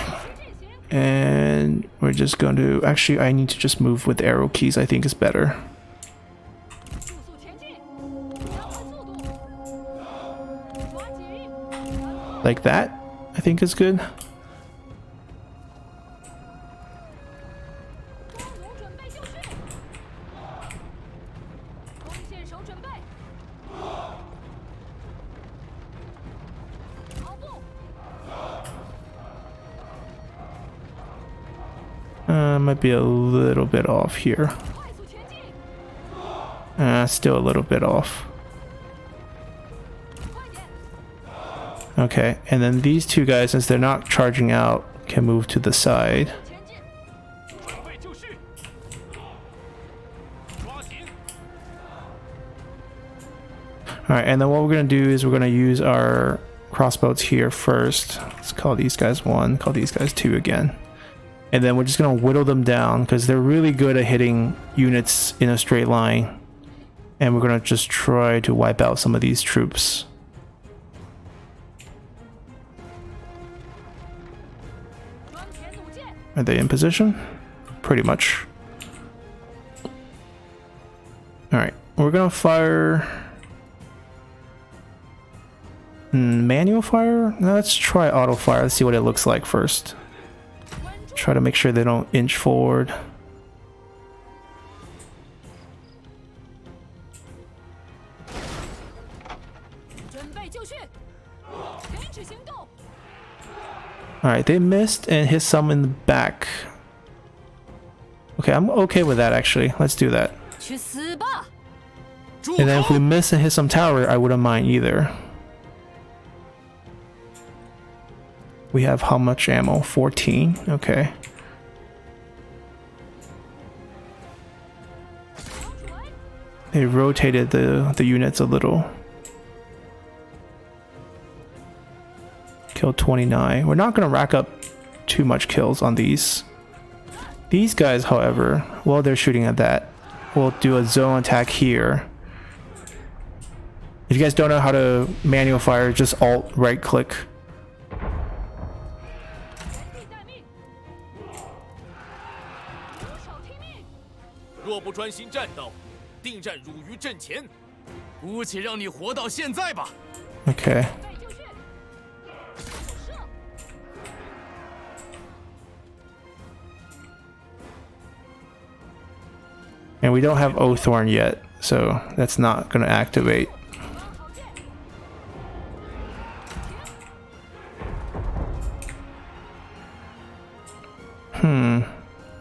And we're just going to, actually I need to just move with arrow keys, I think is better. Like that, I think is good. Might be a little bit off here. Still a little bit off. Okay, and then these two guys, since they're not charging out, can move to the side. Alright, and then what we're going to do is we're going to use our crossbows here first. Let's call these guys 1, call these guys 2 again. And then we're just going to whittle them down because they're really good at hitting units in a straight line. And we're going to just try to wipe out some of these troops. Are they in position? Pretty much. Alright, we're going to fire... manual fire? No, let's try auto fire. Let's see what it looks like first. Try to make sure they don't inch forward. Alright, they missed and hit some in the back. Okay, I'm okay with that actually. Let's do that. And then if we miss and hit some tower, I wouldn't mind either. We have how much ammo? 14. Okay. They rotated the units a little. Kill 29. We're not going to rack up too much kills on these. These guys, however, while they're shooting at that, we'll do a zone attack here. If you guys don't know how to manual fire, just alt right click. Okay. And we don't have Oathorn yet, so that's not going to activate.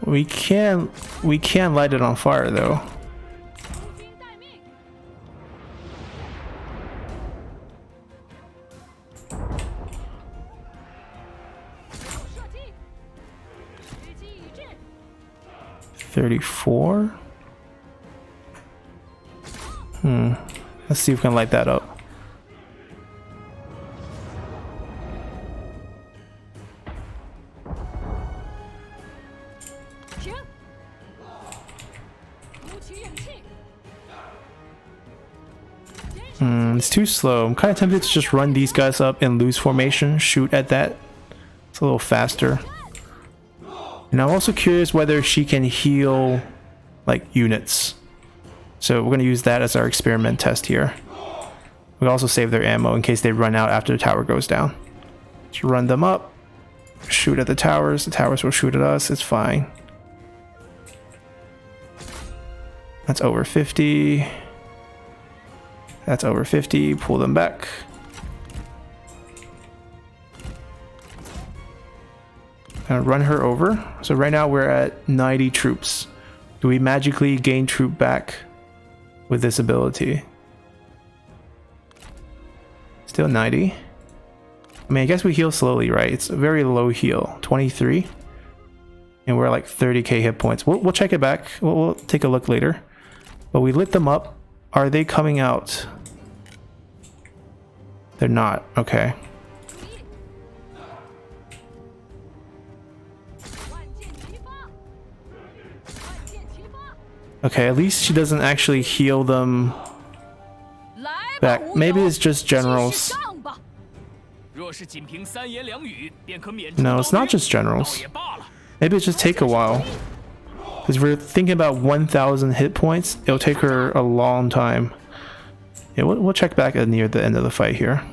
We can light it on fire though. $34. Let's see if we can light that up. It's too slow. I'm kind of tempted to just run these guys up in loose formation, shoot at that. It's a little faster. And I'm also curious whether she can heal like units. So we're going to use that as our experiment test here. We also save their ammo in case they run out after the tower goes down. Just run them up, shoot at the towers will shoot at us, it's fine. That's over 50. That's over 50, pull them back. And run her over. So right now we're at 90 troops. Do we magically gain troop back with this ability? Still 90. I mean, I guess we heal slowly, right? It's a very low heal, 23. And we're like 30k hit points. We'll check it back. We'll take a look later. But we lit them up. Are they coming out? They're not. Okay. Okay, at least she doesn't actually heal them back. Maybe it's just generals. No, it's not just generals. Maybe it just take a while. Because we're thinking about 1,000 hit points. It'll take her a long time. Yeah, we'll check back near the end of the fight here.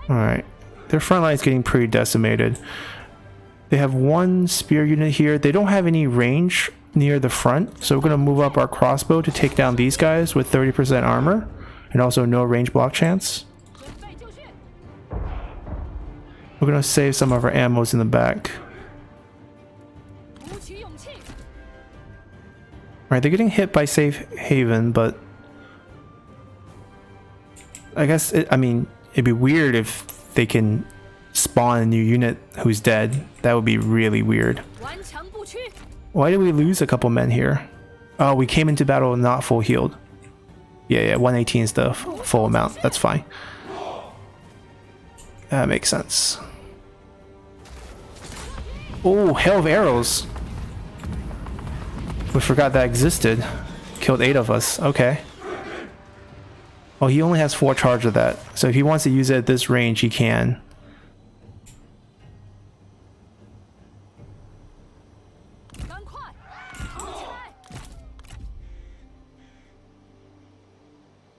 Alright, their front line is getting pretty decimated. They have one spear unit here. They don't have any range near the front, so we're going to move up our crossbow to take down these guys with 30% armor and also no range block chance. We're going to save some of our ammos in the back. Alright, they're getting hit by safe haven, but I guess I mean, it'd be weird if they can spawn a new unit who's dead. That would be really weird. Why did we lose a couple men here? Oh, we came into battle not full healed. Yeah, 118 is the full amount. That's fine. That makes sense. Oh, hail of arrows. We forgot that existed. Killed 8 of us. Okay. Oh, he only has 4 charge of that. So if he wants to use it at this range, he can.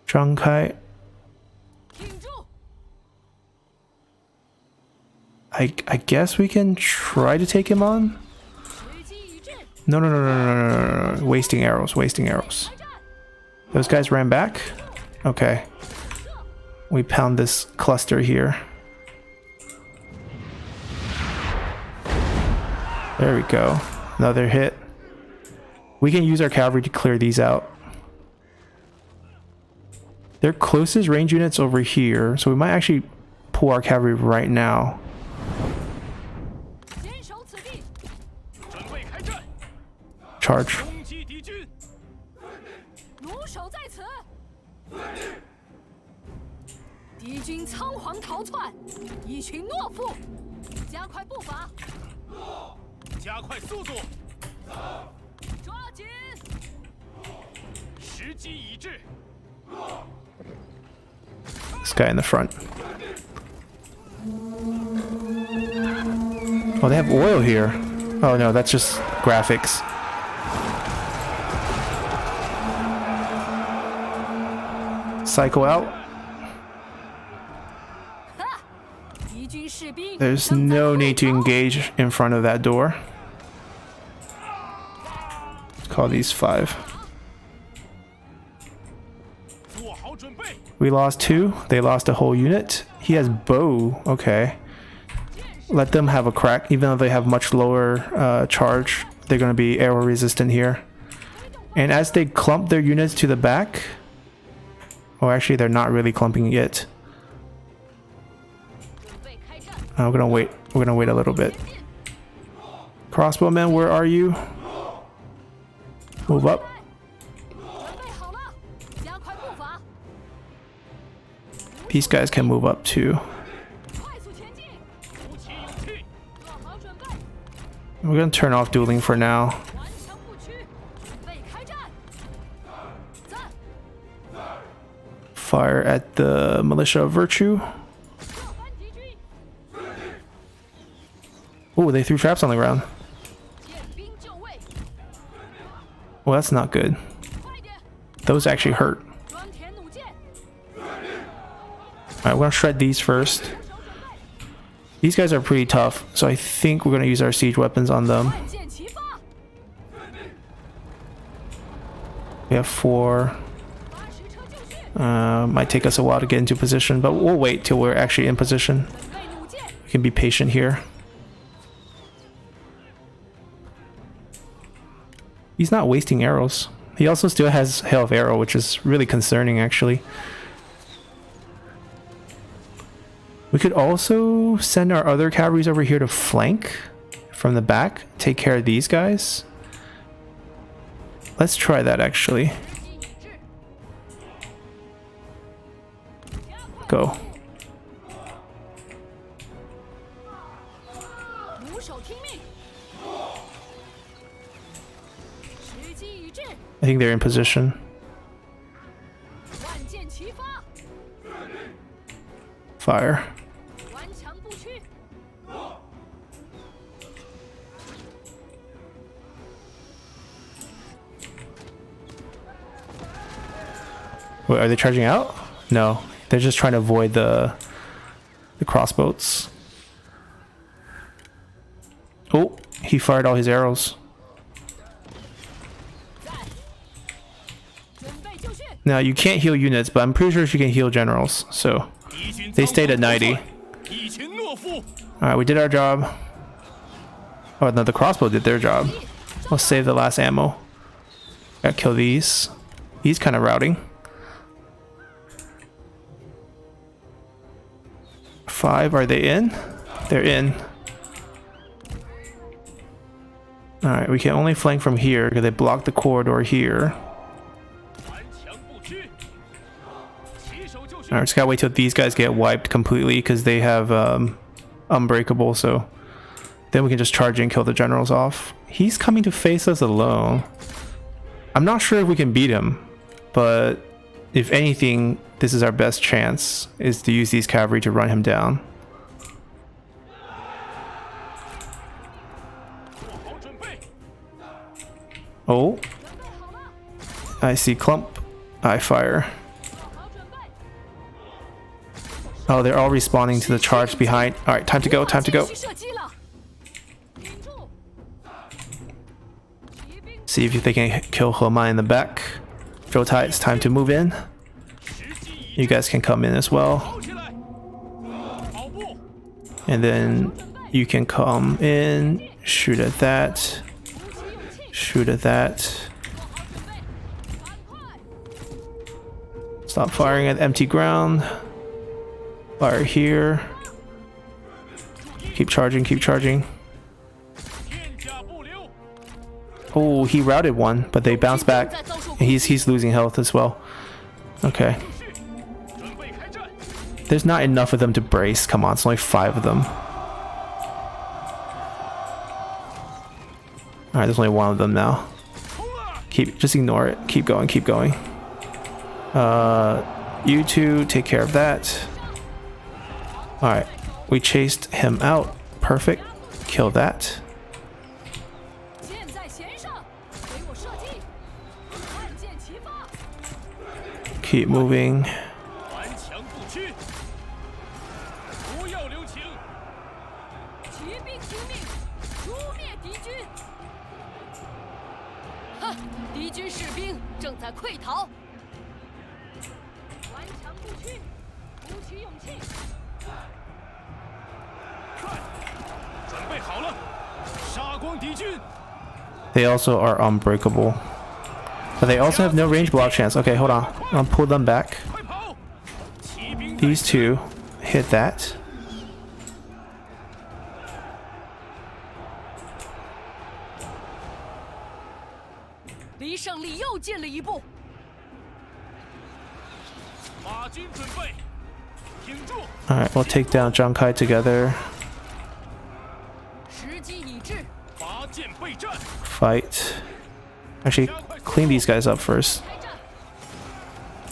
Zhang Kai. I guess we can try to take him on? No. Wasting arrows, wasting arrows. Those guys ran back? Okay. We pound this cluster here. There we go. Another hit. We can use our cavalry to clear these out. Their closest range unit's over here, so we might actually pull our cavalry right now. Charge. This guy in the front. Oh, they have oil here. Oh no, that's just graphics. cycle out. There's no need to engage in front of that door. Let's call these 5. We lost 2. They lost a whole unit. He has bow. Okay. Let them have a crack. Even though they have much lower charge, they're going to be arrow resistant here. And as they clump their units to the back... Oh, actually, they're not really clumping yet. We're gonna wait. We're gonna wait a little bit. Crossbowman, where are you? Move up. These guys can move up too. We're gonna turn off dueling for now. Fire at the Militia of Virtue. Oh, they threw traps on the ground. Well, that's not good. Those actually hurt. Alright, we're gonna shred these first. These guys are pretty tough, so I think we're gonna use our siege weapons on them. We have 4. Might take us a while to get into position, but we'll wait till we're actually in position. We can be patient here. He's not wasting arrows. He also still has Hail of Arrow, which is really concerning, actually. We could also send our other cavalries over here to flank from the back. Take care of these guys. Let's try that, actually. Go. I think they're in position. Fire. Wait, are they charging out? No, they're just trying to avoid the crossbows. Oh, he fired all his arrows. Now, you can't heal units, but I'm pretty sure you can heal generals, so they stayed at 90. Alright, we did our job. Oh, no, the crossbow did their job. Let's save the last ammo. Gotta kill these. He's kind of routing. 5, are they in? They're in. Alright, we can only flank from here because they blocked the corridor here. Alright, just gotta wait till these guys get wiped completely because they have unbreakable, so then we can just charge in and kill the generals off. He's coming to face us alone. I'm not sure if we can beat him, but if anything, this is our best chance, is to use these cavalry to run him down. Oh, I see clump. I fire. Oh, they're all responding to the charge behind. Alright, time to go, time to go. See if they can kill Hema in the back. Zhoutai, it's time to move in. You guys can come in as well. And then you can come in, shoot at that. Shoot at that. Stop firing at empty ground. Fire here. Keep charging, keep charging. Oh, he routed one, but they bounced back. He's losing health as well. Okay. There's not enough of them to brace. Come on, it's only 5 of them. Alright, there's only 1 of them now. Just ignore it. Keep going, keep going. You two, take care of that. Alright, we chased him out. Perfect. Kill that. Keep moving. 敌军！哼，敌军士兵正在溃逃。顽强不屈，鼓起勇气。快，准备好了，杀光敌军！ They also are unbreakable. But they also have no range block chance. Okay, hold on. I'll pull them back. 快跑！骑兵 These two hit that. 离胜利又近了一步。马军准备，挺住！ Alright, we'll take down Zhang Kai together. 时机已至，拔剑备战， Fight. Actually, clean these guys up first. 开战！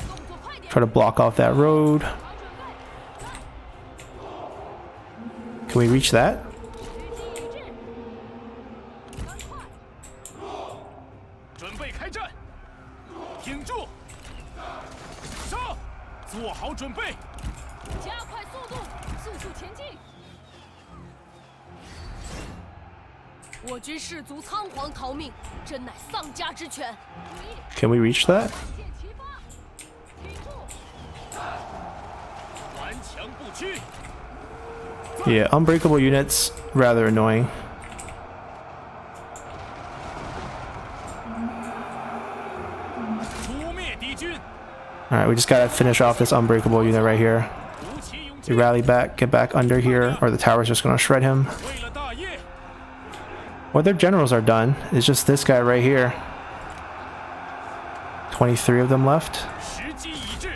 动作快点！ Try to block off that road. Can we reach that? 时机已至，赶快！准备开战，挺住！杀！做好准备，加快速度，速速前进！我军士卒仓皇逃命，真乃丧家之犬。 Can we reach that? 剑齐发，挺住！顽强不屈。 Yeah, unbreakable units, rather annoying. 除灭敌军， Alright, we just gotta finish off this unbreakable unit right here. 鼓起勇 You 气， rally back, get back under here, or the tower's just gonna shred him. 为了大业， Or their generals are done. It's just this guy right here. 23 of them left. 时机已至，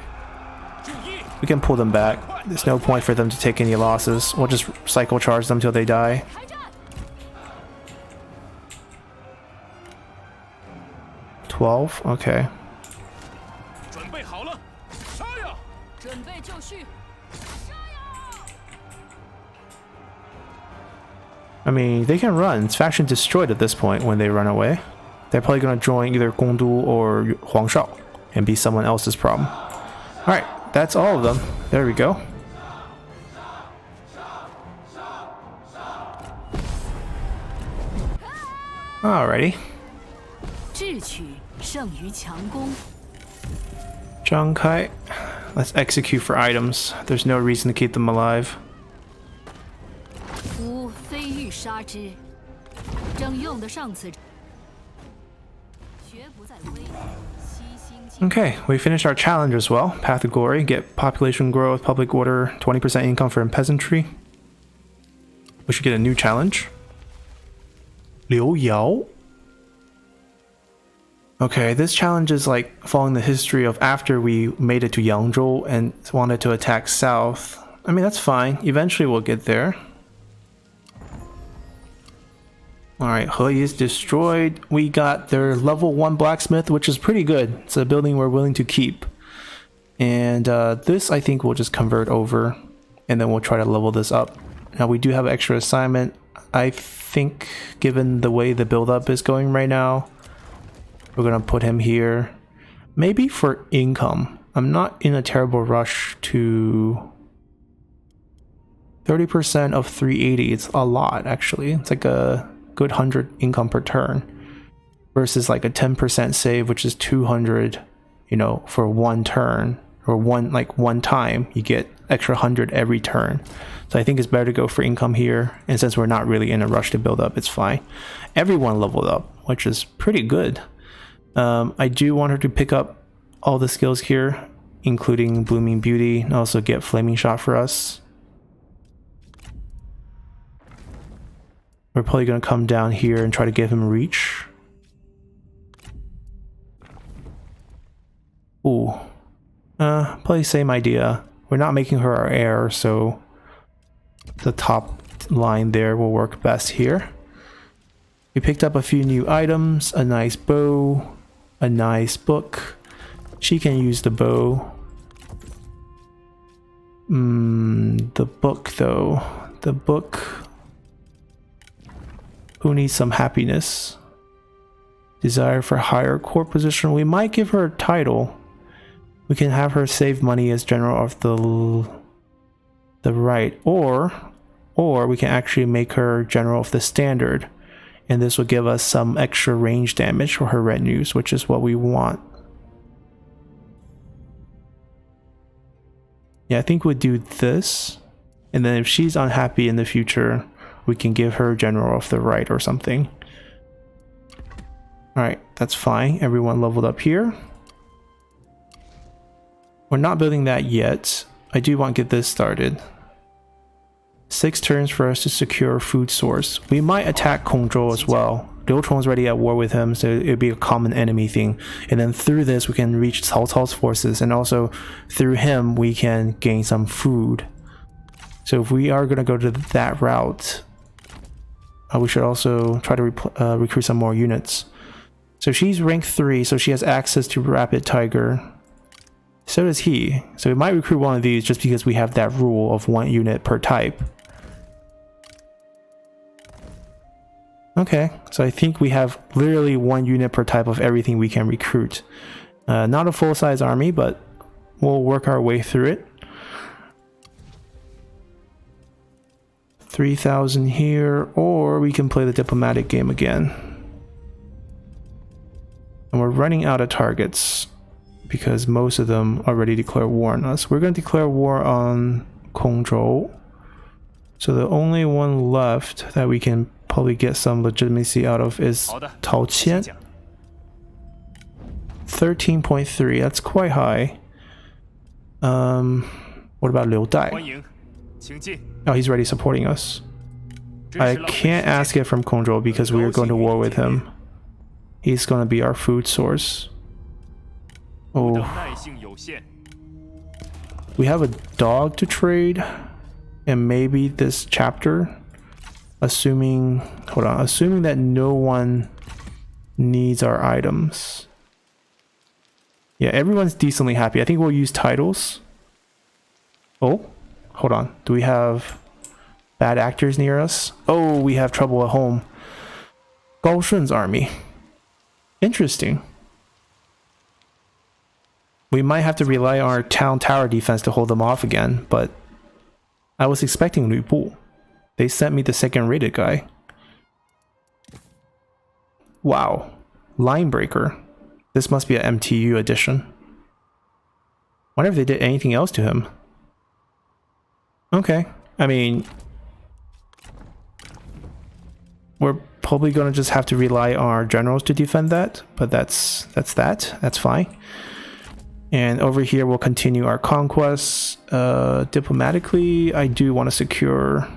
注意， We can pull them back. There's no point for them to take any losses. We'll just cycle charge them till they die. 开战！ 12? Okay. 准备好了，杀呀！准备就绪，杀呀！ I mean, they can run. It's faction destroyed at this point when they run away. They're probably going to join either Gongdu or Huangshao and be someone else's problem. Alright, that's all of them. There we go. Alrighty. 智取胜于强攻。 Zhang Kai. Let's execute for items. There's no reason to keep them alive. 吾非欲杀之，正用得上此。学不在微，悉心尽。 Okay, we finished our challenge as well. Path of Glory, get population growth, public order, 20% income for peasantry. We should get a new challenge. Liu Yao. Okay, this challenge is like following the history of after we made it to Yangzhou and wanted to attack south. I mean, that's fine. Eventually we'll get there. Alright, He is destroyed. We got their level 1 blacksmith, which is pretty good. It's a building we're willing to keep. And this, I think, we'll just convert over. And then we'll try to level this up. Now, we do have an extra assignment. I think, given the way the build-up is going right now, we're going to put him here. Maybe for income. I'm not in a terrible rush to... 30% of 380. It's a lot, actually. It's like a good 100 income per turn. Versus like a 10% save, which is 200, you know, for one turn. Or one time, you get extra 100 every turn. So I think it's better to go for income here. And since we're not really in a rush to build up, it's fine. Everyone leveled up, which is pretty good. I do want her to pick up all the skills here, including Blooming Beauty, and also get Flaming Shot for us. We're probably going to come down here and try to give him reach. Ooh. Probably same idea. We're not making her our heir, so the top line there will work best here. We picked up a few new items, a nice bow, a nice book. She can use the bow. The book though. The book. Who needs some happiness? Desire for higher court position. We might give her a title. We can have her save money as general of the right, or we can actually make her general of the standard and this will give us some extra range damage for her retinues, which is what we want. Yeah, I think we'll do this, and then if she's unhappy in the future, we can give her general off the right or something. Alright, that's fine. Everyone leveled up here. We're not building that yet. I do want to get this started. 6 turns for us to secure a food source. We might attack Kongzhou as well. Liu Chong's already at war with him, so it'd be a common enemy thing. And then through this, we can reach Cao Cao's forces, and also through him, we can gain some food. So if we are going to go to that route, we should also try to recruit some more units. So she's rank 3, so she has access to Rapid Tiger. So does he. So we might recruit one of these just because we have that rule of 1 unit per type. Okay, so I think we have literally 1 unit per type of everything we can recruit. Not a full-size army, but we'll work our way through it. 3,000 here, or we can play the diplomatic game again. And we're running out of targets because most of them already declare war on us. We're going to declare war on Kongzhou. So the only one left that we can probably get some legitimacy out of is Taoqian. 13.3, that's quite high. What about Liu Dai? Oh, he's already supporting us. I can't ask it from Kongzhou because we are going to war with him. He's going to be our food source. Oh. We have a dog to trade. And maybe this chapter. Assuming that no one needs our items. Yeah, everyone's decently happy. I think we'll use titles. Oh, hold on. Do we have bad actors near us? Oh, we have trouble at home. Gao Shun's army. Interesting. We might have to rely on our town tower defense to hold them off again, but I was expecting Lu Bu. They sent me the second rated guy. Wow. Linebreaker. This must be an MTU edition. Wonder if they did anything else to him. Okay. I mean, we're probably going to just have to rely on our generals to defend that, but that's fine. And over here we'll continue our conquests. Diplomatically, I do want to secure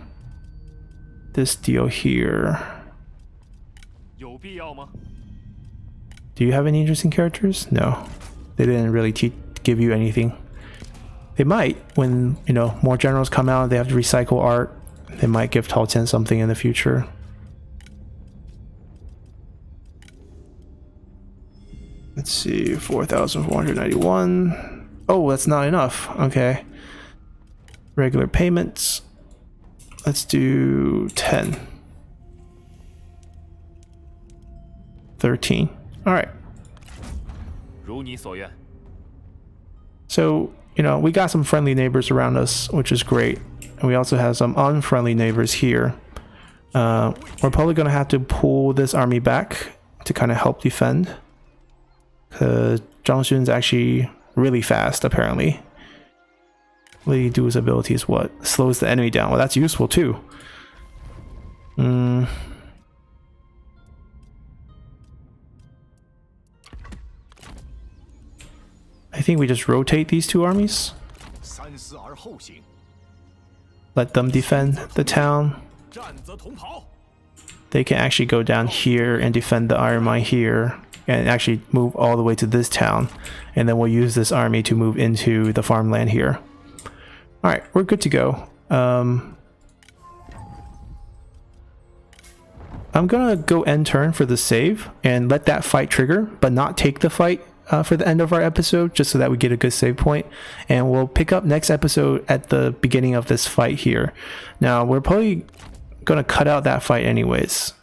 this deal here. Do you have any interesting characters? No. They didn't really give you anything. They might, when, you know, more generals come out, they have to recycle art. They might give Tao Qian something in the future. Let's see, 4,491. Oh, that's not enough. Okay. Regular payments. Let's do 10. 13. All right. So, you know, we got some friendly neighbors around us, which is great. And we also have some unfriendly neighbors here. We're probably going to have to pull this army back to kind of help defend. Zhang Xun's actually really fast, apparently. Lady Du's ability is what? Slows the enemy down. Well, that's useful too. I think we just rotate these two armies. Let them defend the town. They can actually go down here and defend the iron mine here. And actually move all the way to this town, and then we'll use this army to move into the farmland here. Alright, we're good to go. I'm gonna go end turn for the save and let that fight trigger, but not take the fight for the end of our episode, just so that we get a good save point. And we'll pick up next episode at the beginning of this fight here. Now, we're probably gonna cut out that fight anyways.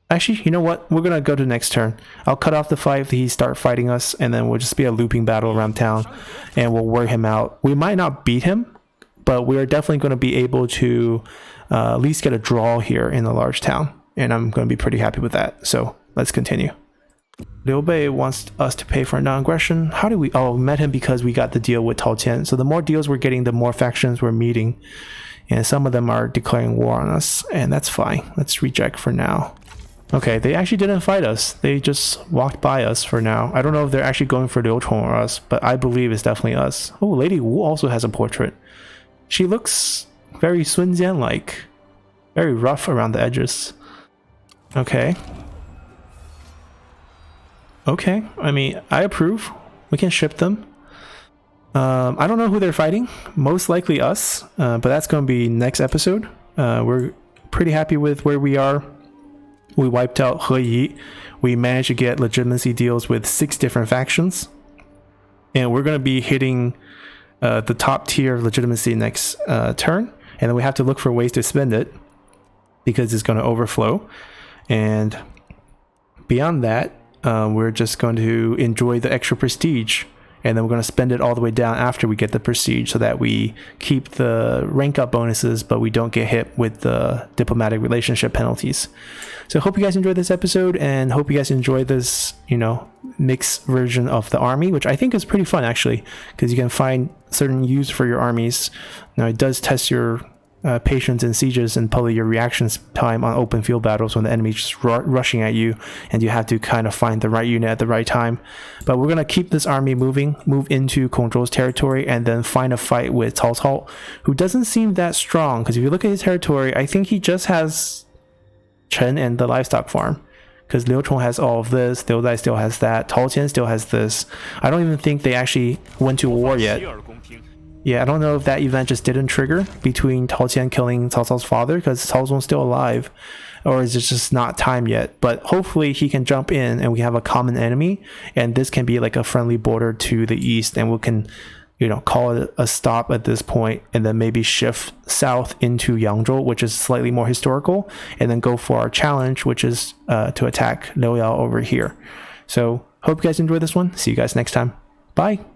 Actually, you know what? We're gonna go to next turn. I'll cut off the fight if he starts fighting us, and then we'll just be a looping battle around town, and we'll wear him out. We might not beat him, but we are definitely going to be able to at least get a draw here in the large town. and I'm going to be pretty happy with that. So let's continue. Liu Bei wants us to pay for non-aggression. How do we... Oh, we met him because we got the deal with Tao Qian. So the more deals we're getting, the more factions we're meeting. And some of them are declaring war on us. And that's fine. Let's reject for now. Okay, they actually didn't fight us. They just walked by us for now. I don't know if they're actually going for Liu Chong or us, but I believe it's definitely us. Oh, Lady Wu also has a portrait. She looks very Sun Jian-like. Very rough around the edges. Okay. Okay, I mean, I approve. We can ship them. I don't know who they're fighting. Most likely us, but that's going to be next episode. We're pretty happy with where we are. We wiped out He Yi. We managed to get legitimacy deals with 6 different factions. And we're going to be hitting the top tier of legitimacy next turn. And then we have to look for ways to spend it because it's going to overflow. And beyond that, we're just going to enjoy the extra prestige, and then we're going to spend it all the way down after we get the prestige so that we keep the rank up bonuses, but we don't get hit with the diplomatic relationship penalties. So I hope you guys enjoyed this episode, and hope you guys enjoy this, you know, mixed version of the army, which I think is pretty fun actually, because you can find certain use for your armies. Now it does test your patience in sieges and probably your reactions time on open field battles when the enemy's just rushing at you and you have to kind of find the right unit at the right time. But we're going to keep this army moving, move into Kong Zhou's territory, and then find a fight with Cao Cao, who doesn't seem that strong, because if you look at his territory, I think he just has Chen and the livestock farm, because Liu Chong has all of this, Liu Zai still has that, Tao Qian still has this. I don't even think they actually went to war yet. Yeah, I don't know if that event just didn't trigger between Tao Qian killing Cao Cao's father because Cao Zong's still alive, or is it just not time yet? But hopefully he can jump in and we have a common enemy, and this can be like a friendly border to the east, and we can, you know, call it a stop at this point, and then maybe shift south into Yangzhou, which is slightly more historical, and then go for our challenge, which is to attack Liu Yao over here. So hope you guys enjoyed this one. See you guys next time. Bye.